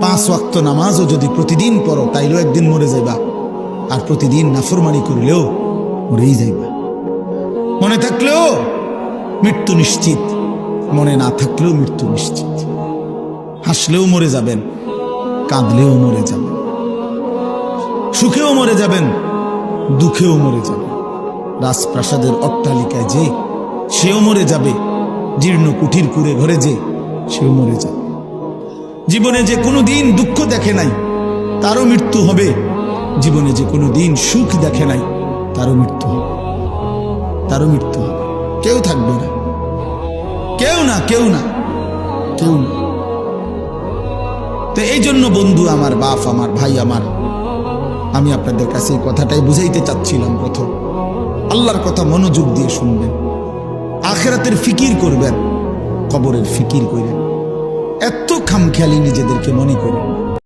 5 ওয়াক্ত নামাজও যদি প্রতিদিন পড়ো তাইলেও একদিন মরে যাইবা, আর প্রতিদিন নাফরমানি করলেও মরেই যাইবা। মনে থাকলেও মৃত্যু নিশ্চিত, মনে না থাকলেও মৃত্যু নিশ্চিত। হাসলেও মরে যাবেন, কাঁদলেও মরে যাবেন, সুখেও মরে যাবেন, দুঃখেও মরে যাবেন। রাজপ্রাসাদের অট্টালিকায় যে সেও মরে যাবে, জীর্ণ কুঠির কুড়ে ঘরে যে সেও মরে যাবে। জীবনে যে কোনো দিন দুঃখ দেখে নাই তারও মৃত্যু হবে, জীবনে যে কোনো দিন সুখ দেখে নাই তারও মৃত্যু হবে, তারও মৃত্যু হবে। কেউ থাকবে না, কেউ না, কেউ না, কেউ না। তো এই জন্য বন্ধু আমার, বাপ আমার, ভাই আমার, আমি আপনাদের কাছে এই কথাটাই বুঝাইতে চাচ্ছিলাম। প্রথম আল্লাহর কথা মনোযোগ দিয়ে শুনবেন, আখিরাতের ফিকির করবেন, কবরের ফিকির করেন। এত খামখেয়ালি নিজেদেরকে মনে করেন।